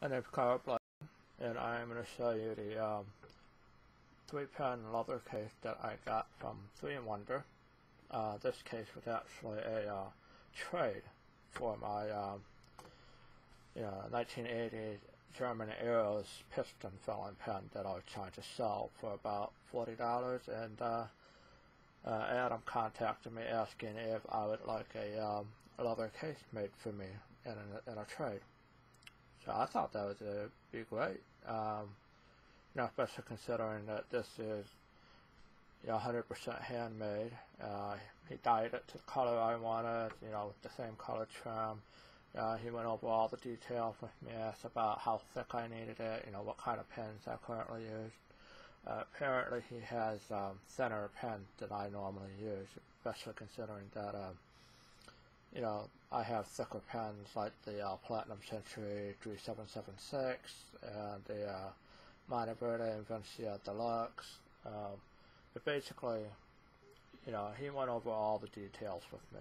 My name's Carl, and I'm going to show you the 3-pen leather case that I got from 3Wunder. This case was actually a trade for my 1980 German Arrows piston filling pen that I was trying to sell for about $40, and Adam contacted me asking if I would like a leather case made for me in a trade. So I thought that would be great, especially considering that this is 100% handmade. He dyed it to the color I wanted, with the same color trim. He went over all the details with me, asked about how thick I needed it, what kind of pens I currently use. Apparently he has thinner pens than I normally use, especially considering that I have thicker pens like the Platinum Century 3776 and the Mana Verde Invencia Deluxe. But basically, he went over all the details with me.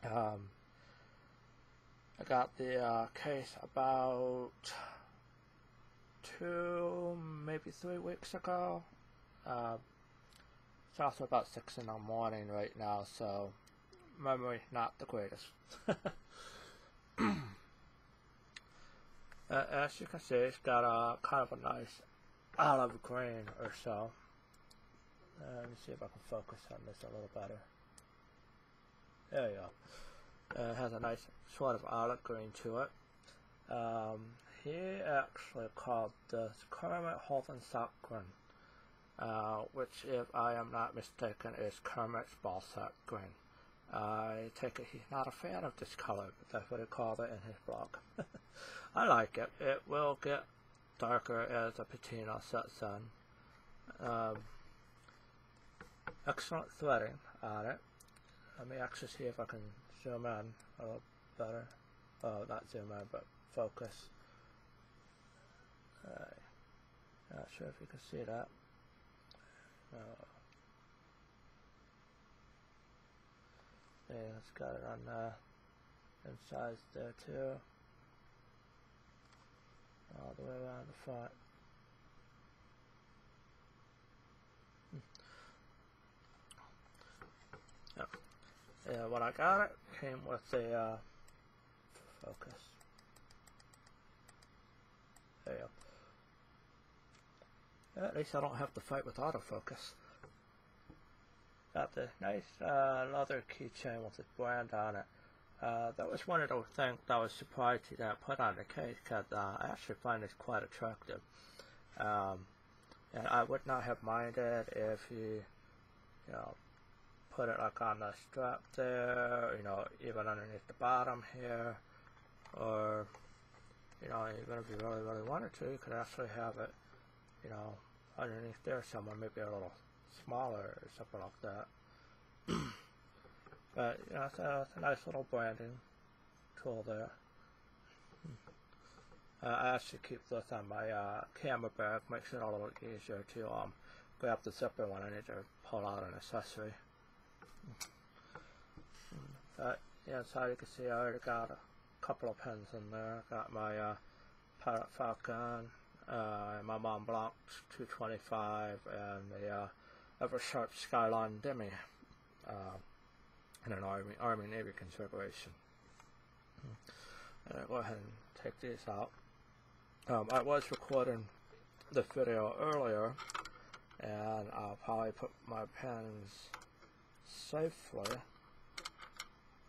I got the case about 2, maybe 3 weeks ago. It's also about 6 in the morning right now, so memory not the greatest. As you can see, it's got a kind of a nice olive green or so. Let me see if I can focus on this a little better. There you go. It has a nice sort of olive green to it. He actually called this Kermit Hovensack green, which, if I am not mistaken, is Kermit's Balzac green. I take it he's not a fan of this color, but that's what he called it in his blog. I like it. It will get darker as the patina sets in. Excellent threading on it. Let me actually see if I can zoom in a little better. Oh, not zoom in, but focus. Not sure if you can see that. Yeah, it's got it on inside there too. All the way around the front. Yeah, when I got it, came with a focus. There you go. At least I don't have to fight with autofocus. Got the nice leather keychain with its brand on it. That was one of those things that I was surprised he didn't put on the case, because I actually find this quite attractive. And I would not have minded if he, put it like on the strap there, even underneath the bottom here, or, even if you really wanted to, you could actually have it, underneath there somewhere, maybe a little smaller or something like that. But, it's a nice little branding tool there. I actually keep this on my camera bag, makes it a little easier to grab the zipper when I need to pull out an accessory. But yeah, so you can see I already got a couple of pens in there. I got my Pirate Falcon, my Mont Blanc 225, and the Eversharp Skyline Demi in an Army Navy configuration. I'll go ahead and take these out. I was recording the video earlier, and I'll probably put my pens safely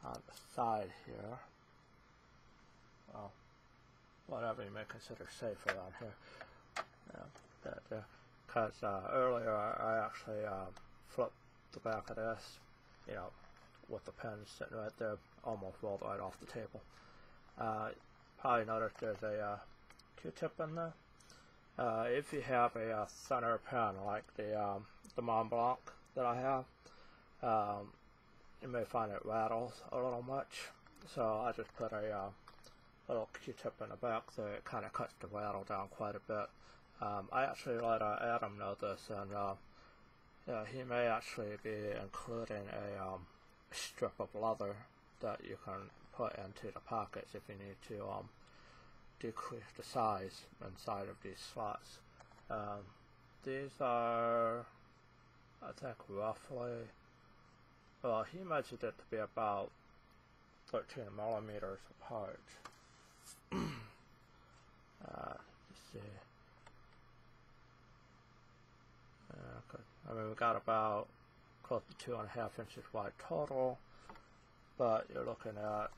on the side here. Well, whatever you may consider safe around here. Because earlier I actually flipped the back of this, with the pens sitting right there, almost rolled right off the table. Probably noticed there's a Q-tip in there. If you have a thinner pen like the Mont Blanc that I have, you may find it rattles a little much, so I just put a little Q-tip in the back so it kind of cuts the rattle down quite a bit. I actually let Adam know this, and he may actually be including a strip of leather that you can put into the pockets if you need to decrease the size inside of these slots. These are, I think, roughly, well, he measured it to be about 13 millimeters apart. Let's see. I mean, we got about close to 2.5 inches wide total, but you're looking at,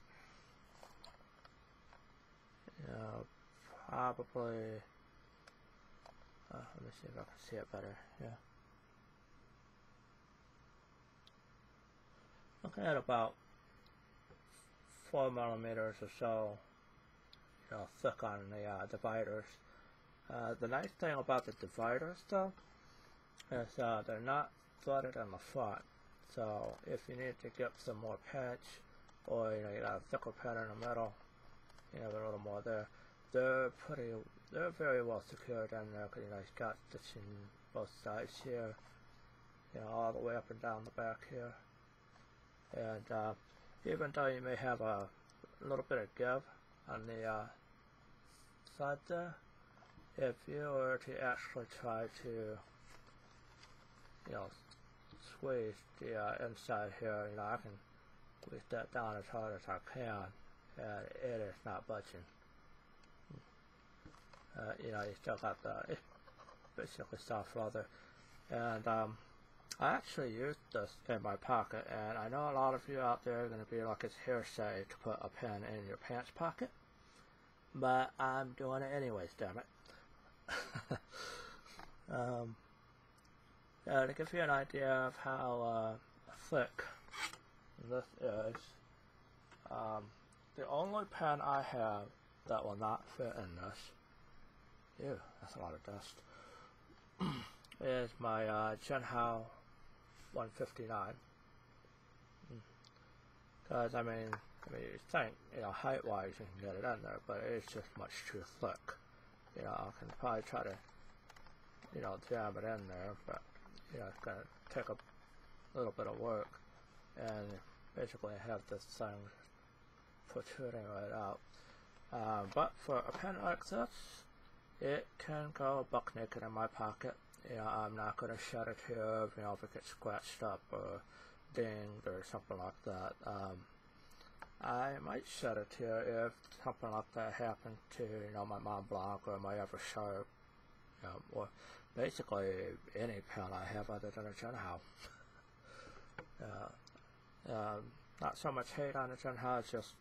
probably, let me see if I can see it better, yeah. Looking at about 4 millimeters or so, thick on the dividers. The nice thing about the dividers, though, is they're not threaded in the front. So if you need to get some more pinch, or you got a thicker pin in the middle, a little more there, they're very well secured in there, because you've got stitching both sides here, all the way up and down the back here. And even though you may have a little bit of give on the side there, if you were to actually try to squeeze the inside here, I can squeeze that down as hard as I can, and it is not budging. You still got it's basically soft leather. And I actually used this in my pocket, and I know a lot of you out there are going to be like, it's hearsay to put a pen in your pants pocket, but I'm doing it anyways, damn it. To give you an idea of how thick this is, the only pen I have that will not fit in this, ew, that's a lot of dust, is my Genhao 159. Because I mean, you think, height-wise you can get it in there, but it's just much too thick. I can probably try to, jam it in there, but it's going to take a little bit of work, and basically have this thing protruding right out. But for a pen like this, it can go buck naked in my pocket. I'm not going to shed it here, if it gets scratched up or dinged or something like that. I might shed it here if something like that happened to, my Mont Blanc or my Eversharp, or basically any pen I have other than a Genhao. Not so much hate on the Genhao, it's just,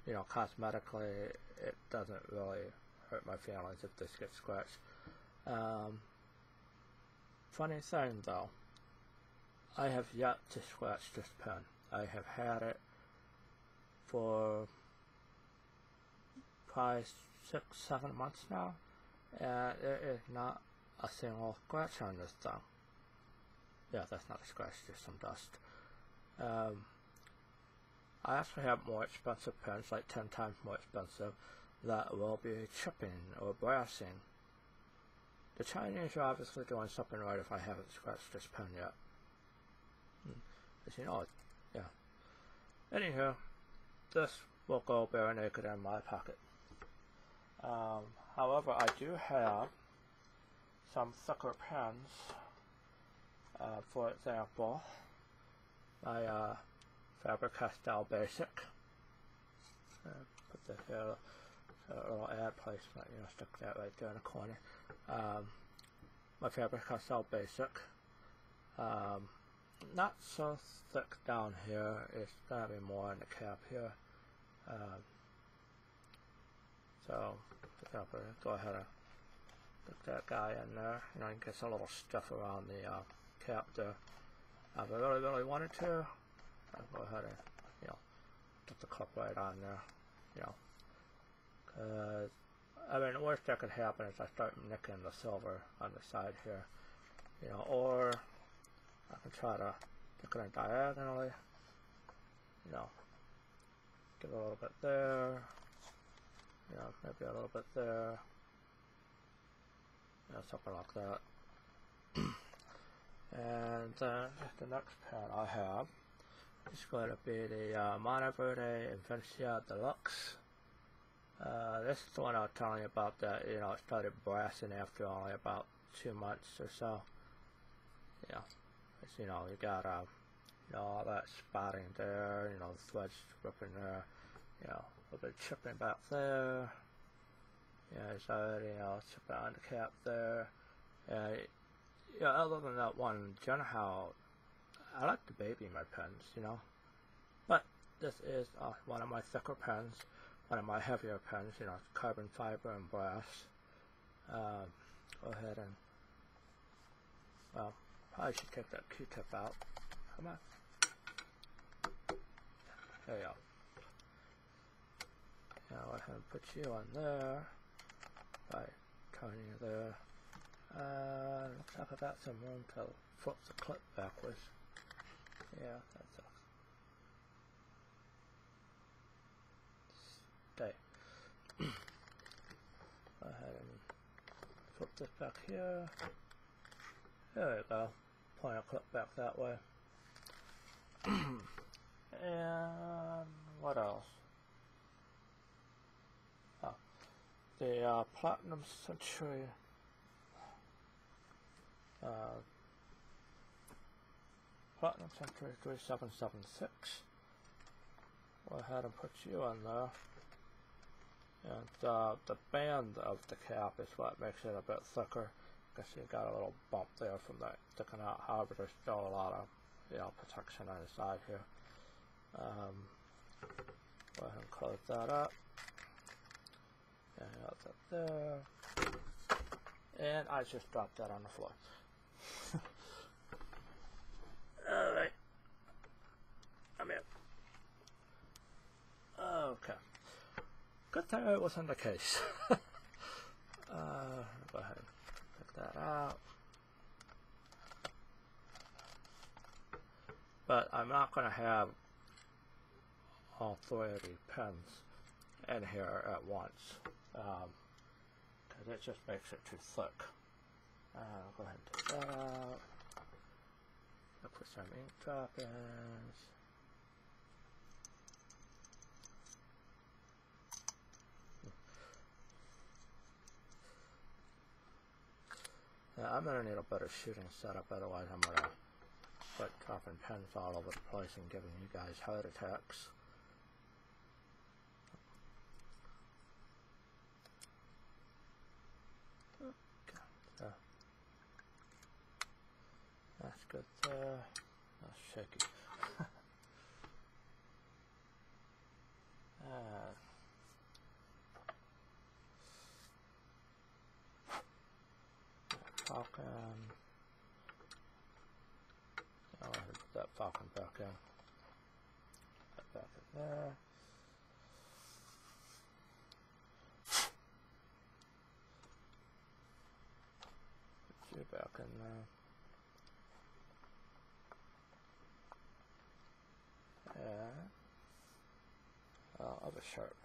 cosmetically, it doesn't really hurt my feelings if this gets scratched. Funny thing though, I have yet to scratch this pen. I have had it for probably 6-7 months now, and there is not a single scratch on this thing. Yeah, that's not a scratch, just some dust. I actually have more expensive pens, like 10 times more expensive, that will be chipping or brassing. The Chinese are obviously doing something right if I haven't scratched this pen yet. But yeah. Anywho, this will go bare naked in my pocket. However, I do have some thicker pens. For example, my Faber-Castell Basic. Put this here, a little ad placement, stick that right there in the corner. My Faber-Castell Basic. Not so thick down here, it's going to be more in the cap here. So, go ahead and put that guy in there. You get some little stuff around the cap there. If I really wanted to, I'll go ahead and, put the cup right on there, Cause, I mean, the worst that could happen is I start nicking the silver on the side here, or I can try to stick it in diagonally, give it a little bit there, maybe a little bit there, something like that. And the next pen I have is going to be the Monteverde Invencia Deluxe. This is the one I was telling you about that, you know, it started brassing after only about 2 months or so. You know, it's, you know, you got, you know, all that spotting there, you know, the threads ripping there, you know, a little bit of chipping back there. You know, it's already, you know, chipping on the cap there. You know, other than that one, general, I like to baby my pens, you know. But this is one of my thicker pens, one of my heavier pens, you know, carbon fiber and brass. Go ahead and, well, probably should take that Q-tip out. Come on. There you go. Now go ahead and put you on there by turning you there. Looks like I got some room to flip the clip backwards. Yeah, that's a stay. Go ahead and flip this back here. There we go. Point a clip back that way. And what else? Oh, the Platinum Century Platinum Century 3776. Go ahead and put you on there. And the band of the cap is what makes it a bit thicker. Because you got a little bump there from that sticking out. However, there's still a lot of, you know, protection on the side here. Go ahead and close that up. And that's up there. And I just dropped that on the floor. Alright. I'm in. Okay. Good thing it wasn't the case. Go ahead and pick that out. But I'm not going to have all 3 of these pens in here at once. Because it just makes it too thick. Go ahead and take that out. I'll put some ink droppings. Now, I'm going to need a better shooting setup, otherwise I'm going to start dropping pens all over the place and giving you guys heart attacks. That's good there. That's shaky. Falcon. I'll put that Falcon back in. That back in there. Put you back in there. Other sharp.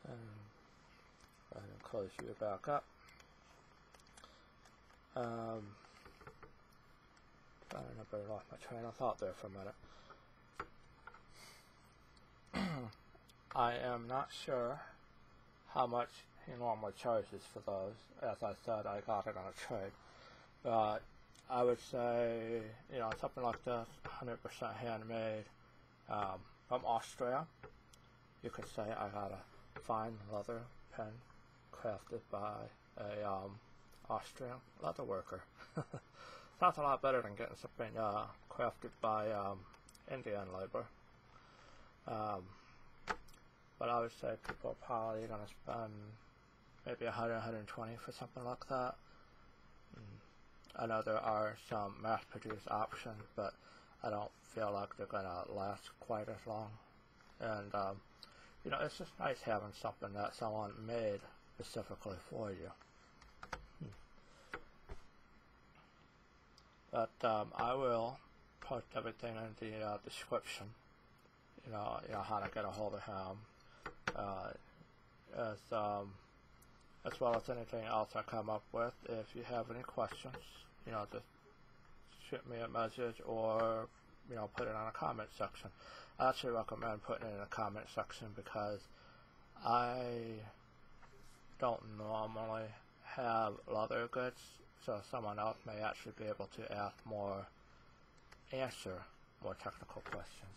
And go ahead and close you back up. I better lost my train of thought there for a minute. I am not sure how much he normally charges for those. As I said, I got it on a trade. But I would say, you know, something like this, 100% handmade, from Austria. You could say I got a fine leather pen crafted by a Austrian leather worker. Sounds a lot better than getting something crafted by Indian labor. But I would say people are probably going to spend maybe 100, 120 for something like that. I know there are some mass-produced options, but I don't feel like they're going to last quite as long. And, you know, it's just nice having something that someone made specifically for you. But I will post everything in the description. You know how to get a hold of him, as well as anything else I come up with. If you have any questions, you know, just shoot me a message or, you know, put it on a comment section. I actually recommend putting it in the comment section because I don't normally have leather goods, so someone else may actually be able to answer more technical questions.